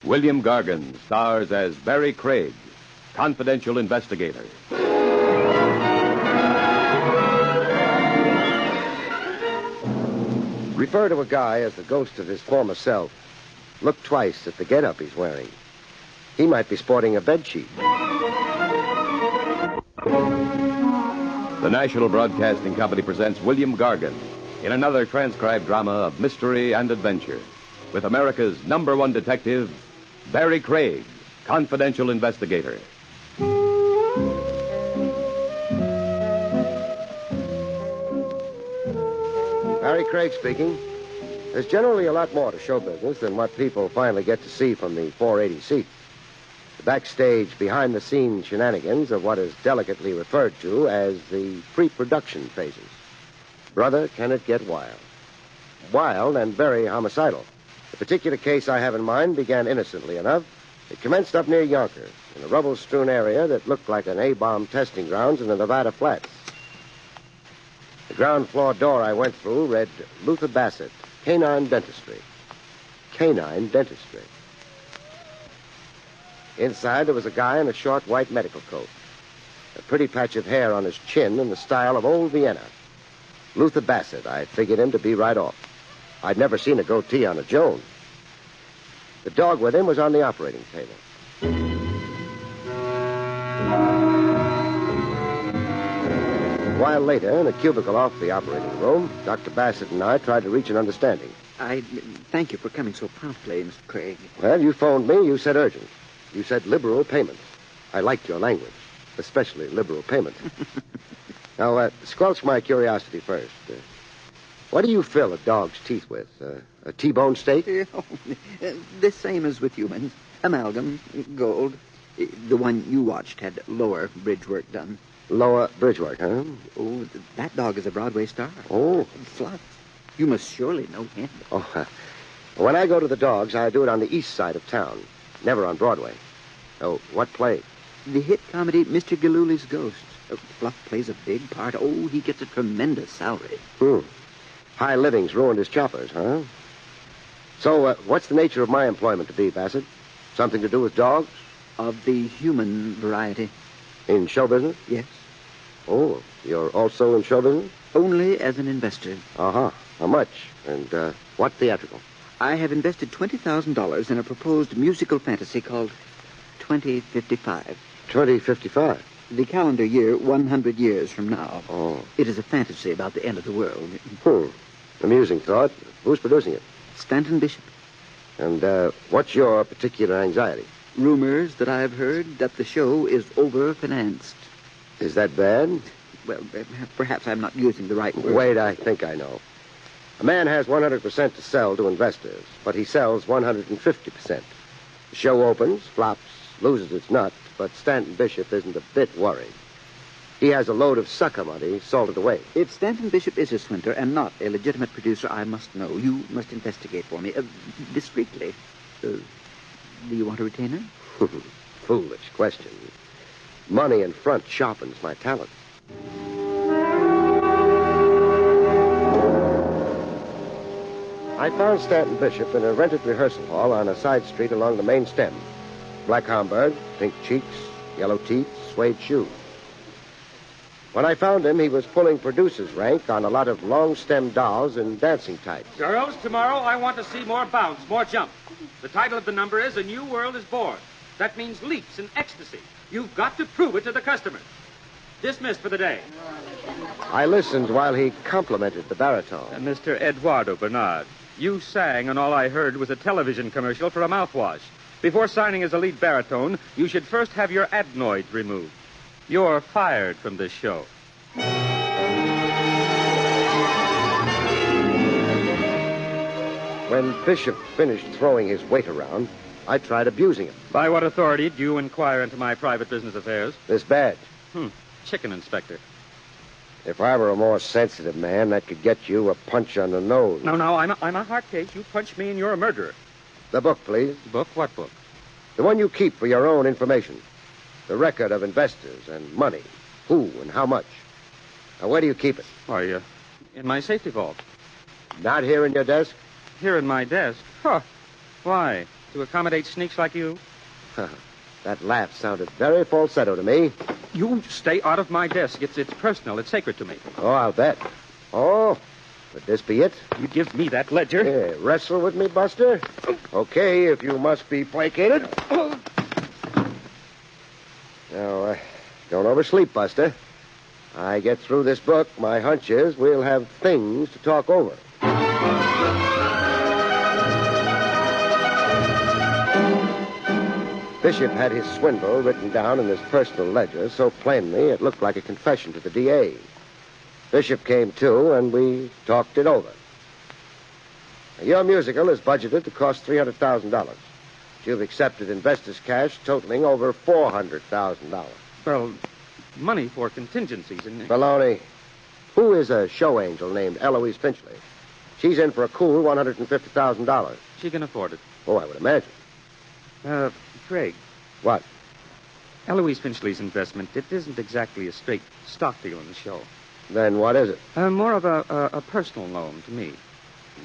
William Gargan stars as Barrie Craig, confidential investigator. Refer to a guy as the ghost of his former self. Look twice at the getup he's wearing. He might be sporting a bedsheet. The National Broadcasting Company presents William Gargan in another transcribed drama of mystery and adventure with America's #1 detective, Barrie Craig, confidential investigator. Barrie Craig speaking. There's generally a lot more to show business than what people finally get to see from the 480 seat. The backstage, behind-the-scenes shenanigans of what is delicately referred to as the pre-production phases. Brother, can it get wild? Wild and very homicidal. The particular case I have in mind began innocently enough. It commenced up near Yonkers, in a rubble-strewn area that looked like an A-bomb testing grounds in the Nevada flats. The ground floor door I went through read Luther Bassett, Canine Dentistry. Canine Dentistry. Inside, there was a guy in a short white medical coat. A pretty patch of hair on his chin in the style of old Vienna. Luther Bassett, I figured him to be right off. I'd never seen a goatee on a Joan. The dog with him was on the operating table. A while later, in a cubicle off the operating room, Dr. Bassett and I tried to reach an understanding. I thank you for coming so promptly, Mr. Craig. Well, you phoned me. You said urgent. You said liberal payments. I liked your language, especially liberal payments. Now, squelch my curiosity first. What do you fill a dog's teeth with? A T-bone steak? The same as with humans. Amalgam, gold. The one you watched had lower bridge work done. Lower bridge work, huh? Oh, that dog is a Broadway star. Oh. Fluff. You must surely know him. Oh, when I go to the dogs, I do it on the east side of town, never on Broadway. Oh, what play? The hit comedy Mr. Galooly's Ghost. Fluff plays a big part. Oh, he gets a tremendous salary. High living's ruined his choppers, huh? So, what's the nature of my employment to be, Bassett? Something to do with dogs? Of the human variety. In show business? Yes. Oh, you're also in show business? Only as an investor. Uh-huh. How much? And what theatrical? I have invested $20,000 in a proposed musical fantasy called 2055. 2055? The calendar year 100 years from now. Oh. It is a fantasy about the end of the world. Amusing thought. Who's producing it? Stanton Bishop. And what's your particular anxiety? Rumors that I've heard that the show is over-financed. Is that bad? Well, perhaps I'm not using the right word. Wait, I think I know. A man has 100% to sell to investors, but he sells 150%. The show opens, flops, loses its nut, but Stanton Bishop isn't a bit worried. He has a load of sucker money salted away. If Stanton Bishop is a swindler and not a legitimate producer, I must know. You must investigate for me. Discreetly. Do you want a retainer? Foolish question. Money in front sharpens my talent. I found Stanton Bishop in a rented rehearsal hall on a side street along the main stem. Black Homburg, pink cheeks, yellow teeth, suede shoes. When I found him, he was pulling producer's rank on a lot of long-stem dolls in dancing tights. Girls, tomorrow I want to see more bounce, more jump. The title of the number is A New World is Born. That means leaps and ecstasy. You've got to prove it to the customers. Dismissed for the day. I listened while he complimented the baritone. Mr. Eduardo Bernard, you sang and all I heard was a television commercial for a mouthwash. Before signing as a lead baritone, you should first have your adenoids removed. You're fired from this show. When Bishop finished throwing his weight around, I tried abusing him. By what authority do you inquire into my private business affairs? This badge. Chicken inspector. If I were a more sensitive man, that could get you a punch on the nose. No, I'm a hard case. You punch me and you're a murderer. The book, please. Book? What book? The one you keep for your own information. The record of investors and money. Who and how much. Now, where do you keep it? Why, in my safety vault. Not here in your desk? Here in my desk? Huh. Why? to accommodate sneaks like you? That laugh sounded very falsetto to me. You stay out of my desk. It's personal. It's sacred to me. Oh, I'll bet. Oh, would this be it? You give me that ledger. Yeah, wrestle with me, Buster? Okay, if you must be placated. Now, don't oversleep, Buster. I get through this book, my hunch is we'll have things to talk over. Bishop had his swindle written down in his personal ledger so plainly it looked like a confession to the DA. Bishop came to, and we talked it over. Your musical is budgeted to cost $300,000. You've accepted investors' cash totaling over $400,000. Well, money for contingencies and... Baloney. Who is a show angel named Eloise Finchley? She's in for a cool $150,000. She can afford it. Oh, I would imagine. Craig. What? Eloise Finchley's investment, it isn't exactly a straight stock deal in the show. Then what is it? More of a personal loan to me.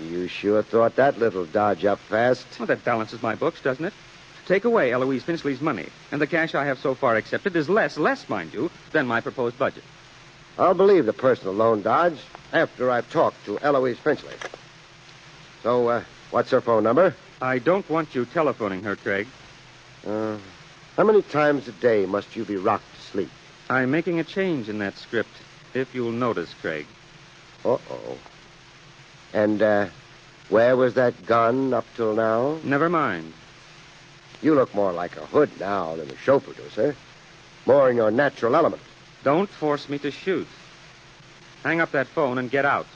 You sure thought that little dodge up fast. Well, that balances my books, doesn't it? Take away Eloise Finchley's money, and the cash I have so far accepted is less, mind you, than my proposed budget. I'll believe the personal loan dodge after I've talked to Eloise Finchley. So, what's her phone number? I don't want you telephoning her, Craig. How many times a day must you be rocked to sleep? I'm making a change in that script, if you'll notice, Craig. Uh-oh. And, where was that gun up till now? Never mind. You look more like a hood now than a show producer. More in your natural element. Don't force me to shoot. Hang up that phone and get out.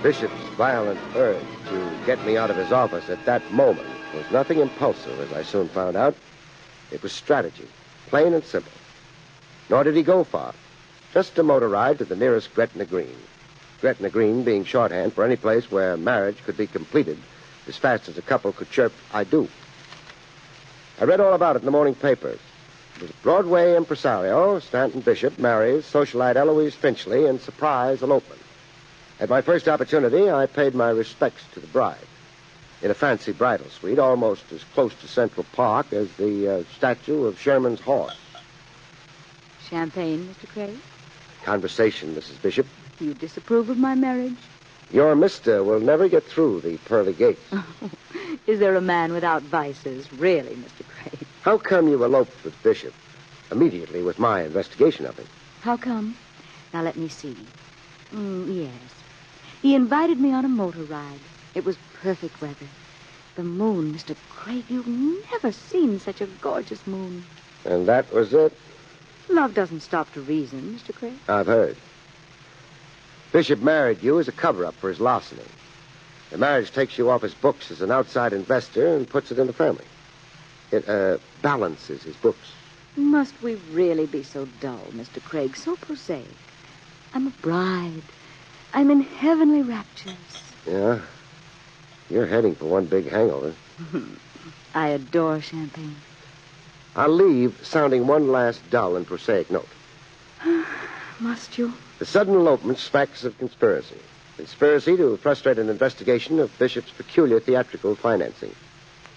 Bishop's violent urge to get me out of his office at that moment was nothing impulsive, as I soon found out. It was strategy, plain and simple. Nor did he go far. Just a motor ride to the nearest Gretna Green. Gretna Green being shorthand for any place where marriage could be completed as fast as a couple could chirp, "I do." I read all about it in the morning papers. It was Broadway impresario Stanton Bishop marries socialite Eloise Finchley in surprise elopement. At my first opportunity, I paid my respects to the bride in a fancy bridal suite almost as close to Central Park as the statue of Sherman's horse. Champagne, Mr. Craig? Conversation, Mrs. Bishop. You disapprove of my marriage? Your mister will never get through the pearly gates. Is there a man without vices, really, Mr. Craig? How come you eloped with Bishop immediately with my investigation of him? How come? Now, let me see. Yes. He invited me on a motor ride. It was perfect weather. The moon, Mr. Craig, you've never seen such a gorgeous moon. And that was it? Love doesn't stop to reason, Mr. Craig. I've heard. Bishop married you as a cover-up for his larceny. The marriage takes you off his books as an outside investor and puts it in the family. It balances his books. Must we really be so dull, Mr. Craig, so prosaic? I'm a bride. I'm in heavenly raptures. Yeah? You're heading for one big hangover. I adore champagne. I'll leave sounding one last dull and prosaic note. Must you? The sudden elopement smacks of conspiracy. Conspiracy to frustrate an investigation of Bishop's peculiar theatrical financing.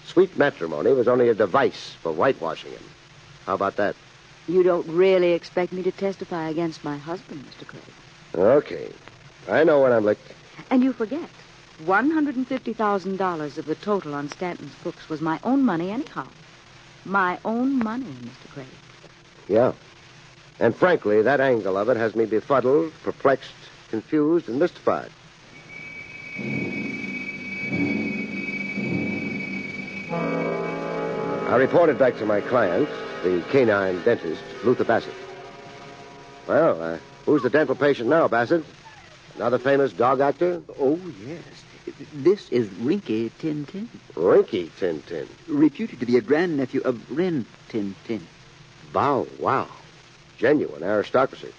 Sweet matrimony was only a device for whitewashing him. How about that? You don't really expect me to testify against my husband, Mr. Craig. Okay. I know when I'm licked. And you forget, $150,000 of the total on Stanton's books was my own money anyhow. My own money, Mr. Craig. Yeah. And frankly, that angle of it has me befuddled, perplexed, confused, and mystified. I reported back to my client, the canine dentist, Luther Bassett. Well, who's the dental patient now, Bassett? Another famous dog actor? Oh, yes. This is Rinky Tin Tin. Rinky Tin Tin. Reputed to be a grandnephew of Rin Tin Tin. Wow. Genuine aristocracy.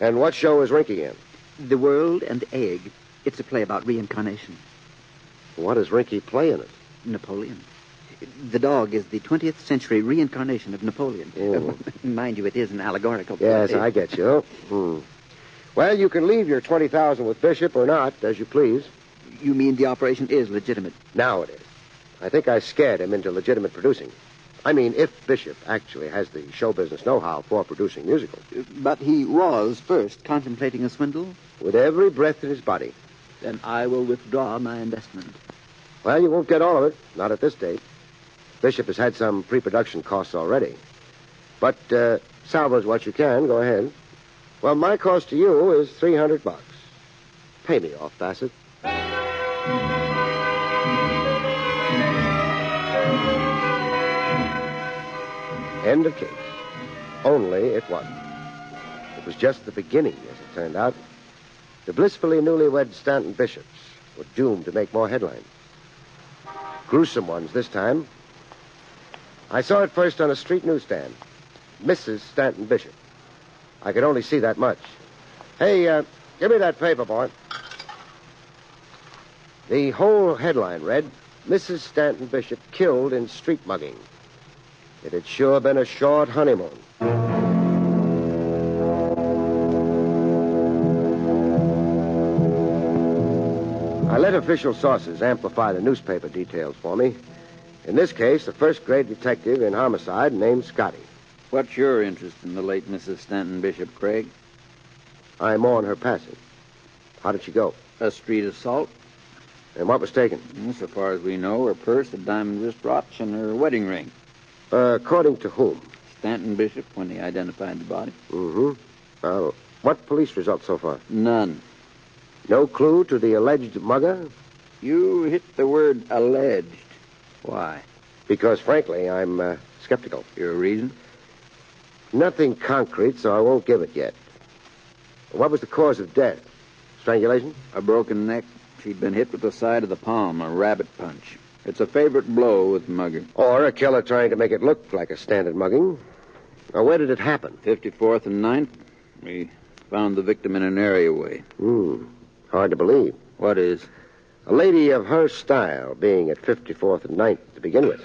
And what show is Rinky in? The World and the Egg. It's a play about reincarnation. What does Rinky play in it? Napoleon. The dog is the 20th century reincarnation of Napoleon. Oh. Mind you, it is an allegorical play. Yes, I get you. Well, you can leave your $20,000 with Bishop or not, as you please. You mean the operation is legitimate? Now it is. I think I scared him into legitimate producing. I mean, if Bishop actually has the show business know-how for producing musicals. But he was first contemplating a swindle? With every breath in his body. Then I will withdraw my investment. Well, you won't get all of it. Not at this date. Bishop has had some pre-production costs already. But salvage what you can. Go ahead. Well, my cost to you is $300. Pay me off, Bassett. End of case. Only it wasn't. It was just the beginning, as it turned out. The blissfully newlywed Stanton Bishops were doomed to make more headlines. Gruesome ones this time. I saw it first on a street newsstand. Mrs. Stanton Bishop. I could only see that much. Hey, give me that paper, boy. The whole headline read, Mrs. Stanton Bishop killed in street mugging. It had sure been a short honeymoon. I let official sources amplify the newspaper details for me. In this case, a first-grade detective in homicide named Scotty. What's your interest in the late Mrs. Stanton Bishop, Craig? I mourn her passing. How did she go? A street assault. And what was taken? So far as we know, her purse, a diamond wristwatch, and her wedding ring. According to whom? Stanton Bishop, when he identified the body. Mm-hmm. What police results so far? None. No clue to the alleged mugger? You hit the word alleged. Why? Because, frankly, I'm skeptical. Your reason? Nothing concrete, so I won't give it yet. What was the cause of death? Strangulation? A broken neck. She'd been hit with the side of the palm, a rabbit punch. It's a favorite blow with mugger. Or a killer trying to make it look like a standard mugging. Now, where did it happen? 54th and 9th. We found the victim in an areaway. Hard to believe. What is? A lady of her style being at 54th and 9th to begin with.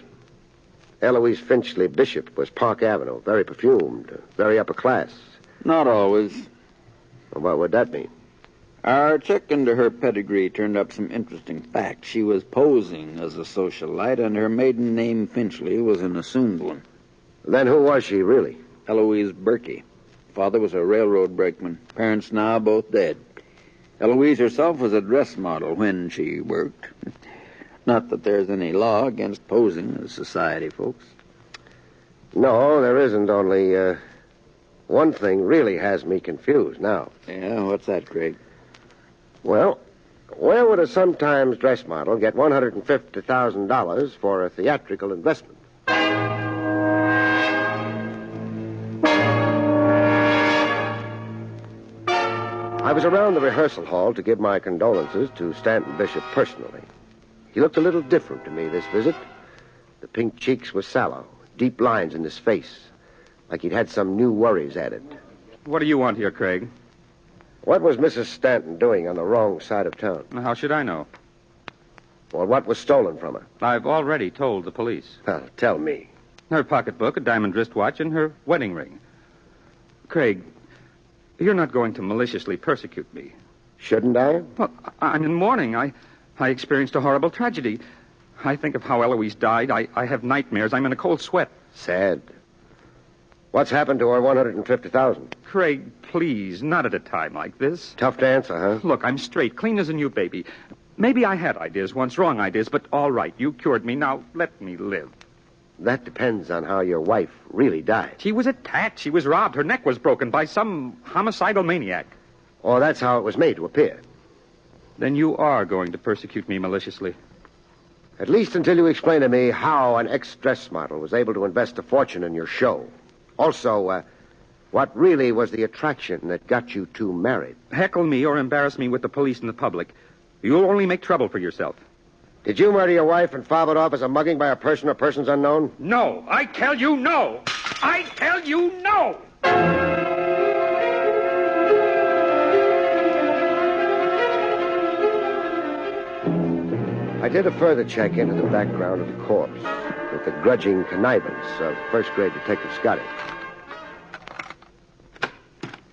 Eloise Finchley Bishop was Park Avenue, very perfumed, very upper class. Not always. Well, what would that mean? Our check into her pedigree turned up some interesting facts. She was posing as a socialite, and her maiden name, Finchley, was an assumed one. Then who was she, really? Eloise Berkey. Father was a railroad brakeman. Parents now both dead. Eloise herself was a dress model when she worked. Not that there's any law against posing as society folks. No, there isn't. Only one thing really has me confused now. Yeah, what's that, Gregg? Well, where would a sometimes dress model get $150,000 for a theatrical investment? I was around the rehearsal hall to give my condolences to Stanton Bishop personally. He looked a little different to me this visit. The pink cheeks were sallow, deep lines in his face, like he'd had some new worries added. What do you want here, Craig? What was Mrs. Stanton doing on the wrong side of town? How should I know? Well, what was stolen from her? I've already told the police. Well, tell me. Her pocketbook, a diamond wristwatch, and her wedding ring. Craig, you're not going to maliciously persecute me. Shouldn't I? Well, I'm in mourning. I experienced a horrible tragedy. I think of how Eloise died. I have nightmares. I'm in a cold sweat. Sad. What's happened to her $150,000? Craig, please, not at a time like this. Tough to answer, huh? Look, I'm straight, clean as a new baby. Maybe I had ideas once, wrong ideas, but all right, you cured me. Now, let me live. That depends on how your wife really died. She was attacked. She was robbed. Her neck was broken by some homicidal maniac. Oh, that's how it was made to appear. Then you are going to persecute me maliciously. At least until you explain to me how an ex-dress model was able to invest a fortune in your show. Also, what really was the attraction that got you two married? Heckle me or embarrass me with the police and the public. You'll only make trouble for yourself. Did you murder your wife and fob it off as a mugging by a person or persons unknown? No. I tell you no. I tell you no. I did a further check into the background of the corpse with the grudging connivance of first-grade Detective Scotty.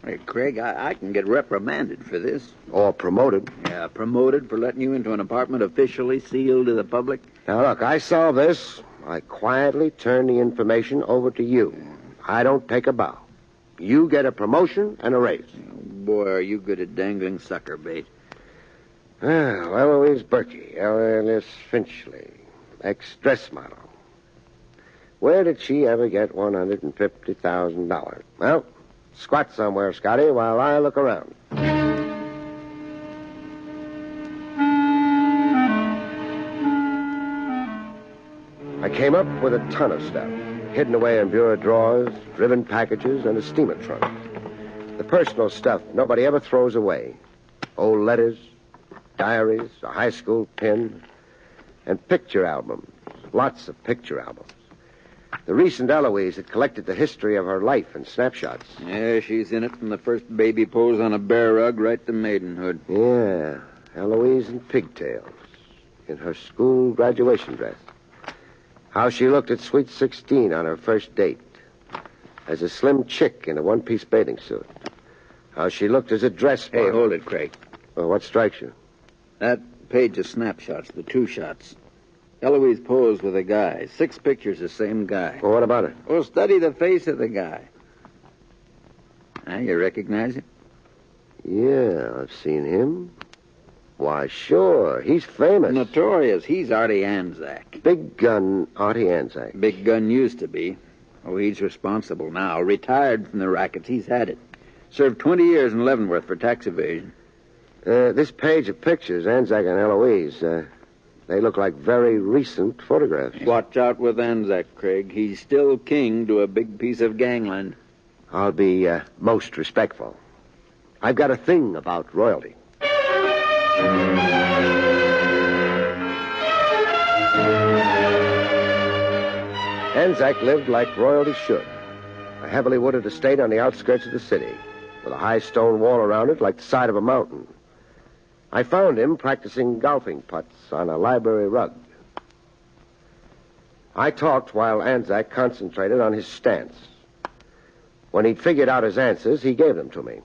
Hey, Craig, I can get reprimanded for this. Or promoted. Yeah, promoted for letting you into an apartment officially sealed to the public. Now, look, I solve this. I quietly turn the information over to you. I don't take a bow. You get a promotion and a raise. Boy, are you good at dangling sucker bait. Well, Eloise Berkey, alias Finchley, ex-dress model. Where did she ever get $150,000? Well, squat somewhere, Scotty, while I look around. I came up with a ton of stuff, hidden away in bureau drawers, driven packages, and a steamer trunk. The personal stuff nobody ever throws away. Old letters, diaries, a high school pin, and picture albums. Lots of picture albums. The recent Eloise had collected the history of her life in snapshots. Yeah, she's in it from the first baby pose on a bear rug right to maidenhood. Yeah, Eloise in pigtails, in her school graduation dress. How she looked at Sweet 16 on her first date, as a slim chick in a one-piece bathing suit. How she looked as a dress model. Hey, hold it, Craig. Well, what strikes you? That page of snapshots, the two shots. Eloise posed with a guy. 6 pictures, the same guy. Well, what about it? Well, study the face of the guy. Now, you recognize him? Yeah, I've seen him. Why, sure. He's famous. Notorious. He's Artie Anzac. Big gun Artie Anzac. Big gun used to be. Oh, he's responsible now. Retired from the rackets. He's had it. Served 20 years in Leavenworth for tax evasion. This page of pictures, Anzac and Eloise, they look like very recent photographs. Watch out with Anzac, Craig. He's still king to a big piece of gangland. I'll be most respectful. I've got a thing about royalty. Anzac lived like royalty should. A heavily wooded estate on the outskirts of the city, with a high stone wall around it like the side of a mountain. I found him practicing golfing putts on a library rug. I talked while Anzac concentrated on his stance. When he'd figured out his answers, he gave them to me.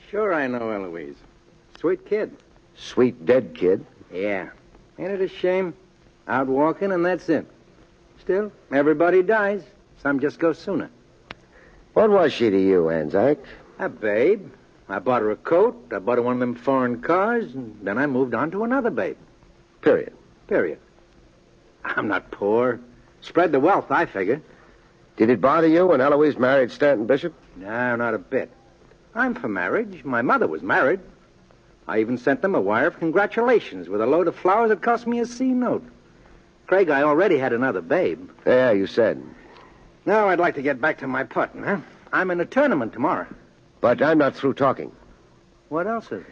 Sure I know Eloise. Sweet kid. Sweet dead kid. Yeah. Ain't it a shame? Out walking and that's it. Still, everybody dies. Some just go sooner. What was she to you, Anzac? A babe. I bought her a coat. I bought her one of them foreign cars. And then I moved on to another babe. Period. Period. I'm not poor. Spread the wealth, I figure. Did it bother you when Eloise married Stanton Bishop? No, not a bit. I'm for marriage. My mother was married. I even sent them a wire of congratulations with a load of flowers that cost me a C note. Craig, I already had another babe. Yeah, you said. Now I'd like to get back to my putting, huh? I'm in a tournament tomorrow. But I'm not through talking. What else is it?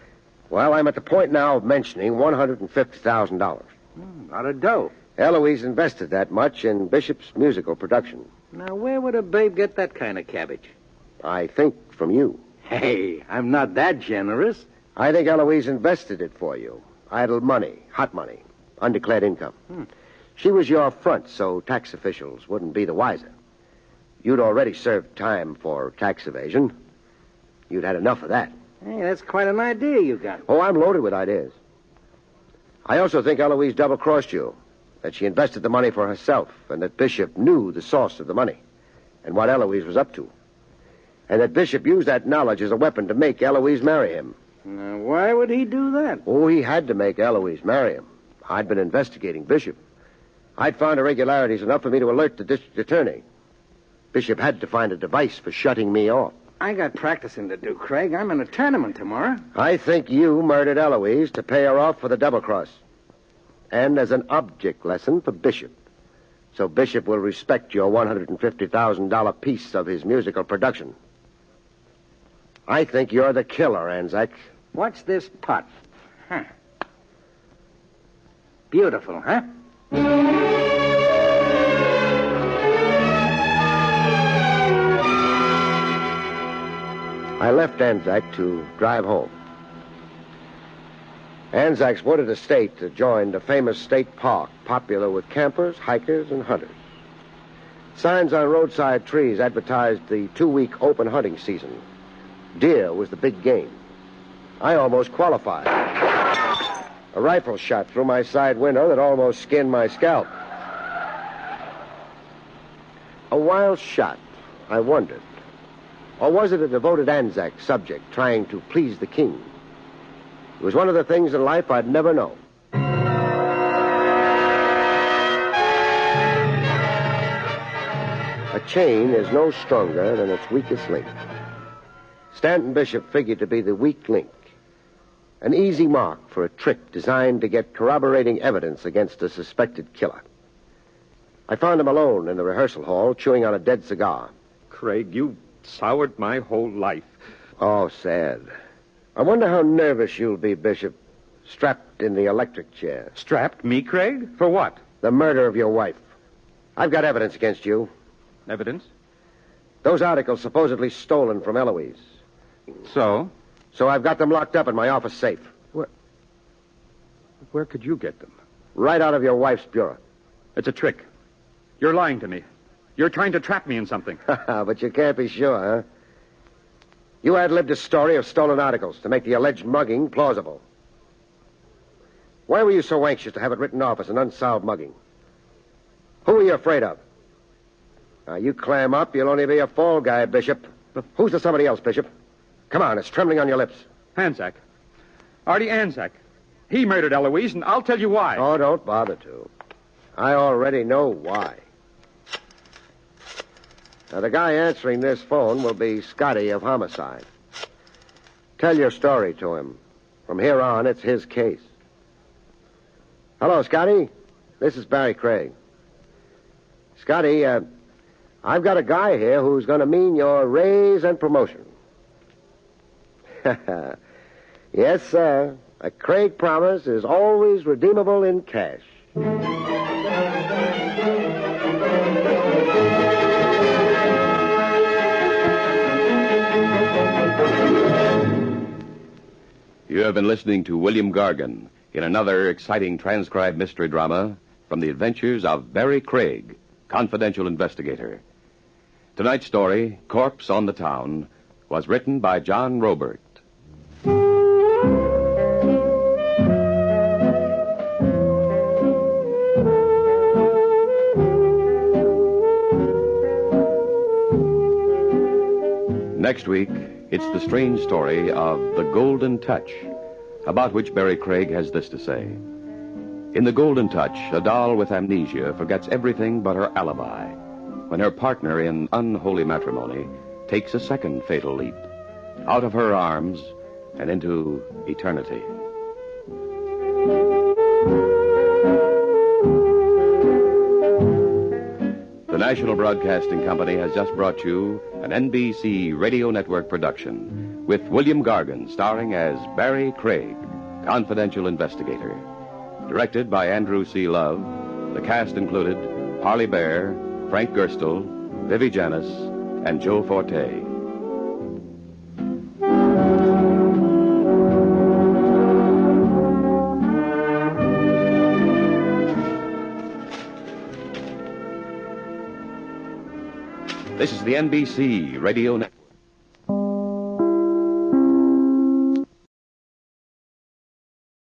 Well, I'm at the point now of mentioning $150,000. Lot of dough. Eloise invested that much in Bishop's musical production. Now, where would a babe get that kind of cabbage? I think from you. Hey, I'm not that generous. I think Eloise invested it for you. Idle money, hot money, undeclared income. She was your front, so tax officials wouldn't be the wiser. You'd already served time for tax evasion. You'd had enough of that. Hey, that's quite an idea you got. Oh, I'm loaded with ideas. I also think Eloise double-crossed you, that she invested the money for herself, and that Bishop knew the source of the money and what Eloise was up to. And that Bishop used that knowledge as a weapon to make Eloise marry him. Now, why would he do that? Oh, he had to make Eloise marry him. I'd been investigating Bishop. I'd found irregularities enough for me to alert the district attorney. Bishop had to find a device for shutting me off. I got practicing to do, Craig. I'm in a tournament tomorrow. I think you murdered Eloise to pay her off for the double-cross. And as an object lesson for Bishop. So Bishop will respect your $150,000 piece of his musical production. I think you're the killer, Anzac. What's this putt? Huh. Beautiful, huh? I left Anzac to drive home. Anzac's wooded estate adjoined a famous state park, popular with campers, hikers, and hunters. Signs on roadside trees advertised the 2-week open hunting season. Deer was the big game. I almost qualified. A rifle shot through my side window that almost skinned my scalp. A wild shot, I wondered. Or was it a devoted Anzac subject trying to please the king? It was one of the things in life I'd never know. A chain is no stronger than its weakest link. Stanton Bishop figured to be the weak link. An easy mark for a trick designed to get corroborating evidence against a suspected killer. I found him alone in the rehearsal hall, chewing on a dead cigar. Craig, you soured my whole life. Oh, sad. I wonder how nervous you'll be, Bishop, strapped in the electric chair. Strapped? Me, Craig? For what? The murder of your wife. I've got evidence against you. Evidence? Those articles supposedly stolen from Eloise. So? So I've got them locked up in my office safe. Where could you get them? Right out of your wife's bureau. It's a trick. You're lying to me. You're trying to trap me in something. But you can't be sure, huh? You ad-libbed a story of stolen articles to make the alleged mugging plausible. Why were you so anxious to have it written off as an unsolved mugging? Who are you afraid of? Now, you clam up, you'll only be a fall guy, Bishop. Who's the somebody else, Bishop? Come on, it's trembling on your lips. Anzac. Artie Anzac. He murdered Eloise, and I'll tell you why. Oh, don't bother to. I already know why. Now, the guy answering this phone will be Scotty of Homicide. Tell your story to him. From here on, it's his case. Hello, Scotty. This is Barrie Craig. Scotty, I've got a guy here who's going to mean your raise and promotion. Yes, sir. A Craig promise is always redeemable in cash. You have been listening to William Gargan in another exciting transcribed mystery drama from the adventures of Barrie Craig, confidential investigator. Tonight's story, Corpse on the Town, was written by John Robert. Next week, it's the strange story of The Golden Touch, about which Barrie Craig has this to say. In The Golden Touch, a doll with amnesia forgets everything but her alibi when her partner in unholy matrimony takes a second fatal leap out of her arms and into eternity. The National Broadcasting Company has just brought you an NBC Radio Network production with William Gargan starring as Barrie Craig, confidential investigator. Directed by Andrew C. Love, the cast included Parley Baer, Frank Gerstle, Vivi Janis, and Joe Forte. This is the NBC Radio Network.